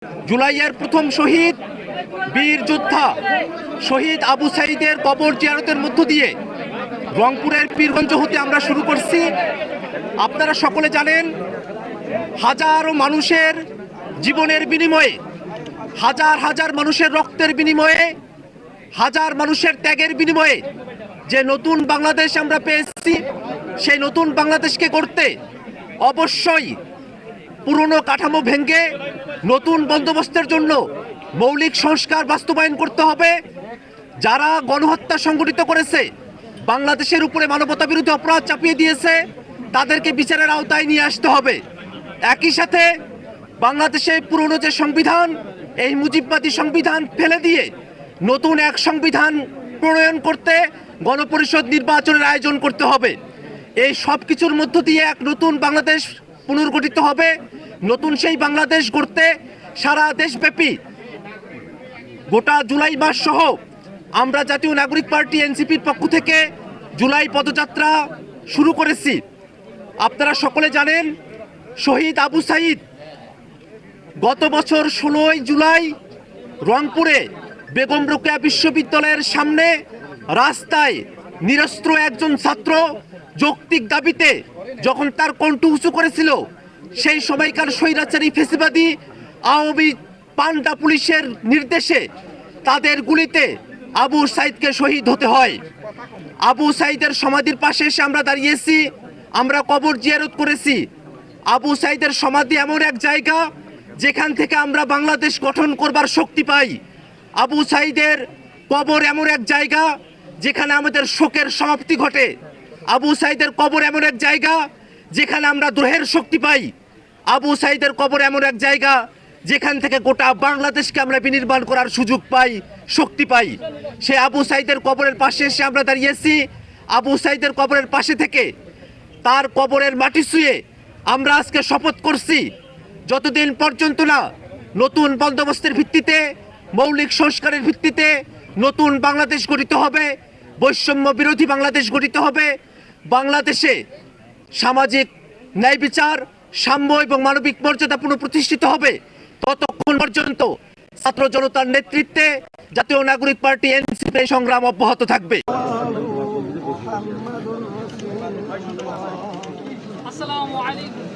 জুলাইয়ের প্রথম শহীদ বীর যোদ্ধা শহীদ আবু সাঈদের কবর জিয়ারতের মধ্য দিয়ে রংপুরের পীরগঞ্জ হতে আমরা শুরু করছি। আপনারা সকলে জানেন, হাজারো মানুষের জীবনের বিনিময়ে, হাজার হাজার মানুষের রক্তের বিনিময়ে, হাজার মানুষের ত্যাগের বিনিময়ে যে নতুন বাংলাদেশ আমরা পেয়েছি, সেই নতুন বাংলাদেশকে করতে অবশ্যই পুরনো কাঠামো ভেঙে নতুন বন্দোবস্তের জন্য মৌলিক সংস্কার বাস্তবায়ন করতে হবে। যারা গণহত্যা সংগঠিত করেছে, বাংলাদেশের উপরে মানবতা বিরোধী অপরাধ চাপিয়ে দিয়েছে, তাদেরকে বিচারের আওতায় নিয়ে আসতে হবে। একই সাথে বাংলাদেশে পুরনো যে সংবিধান, এই মুজিববাদী সংবিধান ফেলে দিয়ে নতুন এক সংবিধান প্রণয়ন করতে গণপরিষদ নির্বাচনের আয়োজন করতে হবে। এই সব কিছুর মধ্য দিয়ে এক নতুন বাংলাদেশ পুনর্গঠিত হবে। নতুন সেই বাংলাদেশ গড়তে সারা দেশব্যাপী গোটা জুলাই মাস সহ আমরা জাতীয় নাগরিক পার্টি এনসিপির পক্ষ থেকে জুলাই পদযাত্রা শুরু করেছি। আপনারা সকলে জানেন, শহীদ আবু সাঈদ গত বছর 16ই জুলাই রংপুরে বেগম রোকেয়া বিশ্ববিদ্যালয়ের সামনে রাস্তায় নিরস্ত্র একজন ছাত্র যৌক্তিক দাবিতে যখন তার কণ্ঠ উঁচু করেছিল, সেই সময়কার স্বৈরাচারী ফেসিবাদী আওয়ামী পান্ডা পুলিশের নির্দেশে তাদের গুলিতে আবু সাঈদকে শহীদ হতে হয়। আবু সাঈদের সমাধির পাশে এসে আমরা দাঁড়িয়েছি, আমরা কবর জিয়ারত করেছি। আবু সাঈদের সমাধি এমন এক জায়গা যেখান থেকে আমরা বাংলাদেশ গঠন করবার শক্তি পাই। আবু সাঈদের কবর এমন এক জায়গা যেখানে আমাদের শোকের সমাপ্তি ঘটে। আবু সাঈদের কবর এমন এক জায়গা যেখানে আমরা দ্রোহের শক্তি পাই। আবু সাঈদের কবর এমন এক জায়গা যেখান থেকে গোটা বাংলাদেশকে আমরা বিনির্মাণ করার সুযোগ পাই, শক্তি পাই। সে আবু সাঈদের কবরের পাশে এসে আমরা দাঁড়িয়েছি। আবু সাঈদের কবরের পাশে থেকে তার কবরের মাটি ছুঁয়ে আমরা আজকে শপথ করছি, যতদিন পর্যন্ত না নতুন বন্দোবস্তের ভিত্তিতে, মৌলিক সংস্কারের ভিত্তিতে নতুন বাংলাদেশ গঠিত হবে, বৈষম্য বিরোধী বাংলাদেশ গঠিত হবে, বাংলাদেশে সামাজিক ন্যায় বিচার, সাম্য এবং মানবিক মর্যাদা পুনঃপ্রতিষ্ঠিত হবে, ততক্ষণ পর্যন্ত ছাত্র জনতার নেতৃত্বে জাতীয় নাগরিক পার্টি এনসিপি সংগ্রাম অব্যাহত থাকবে। আসসালামু আলাইকুম।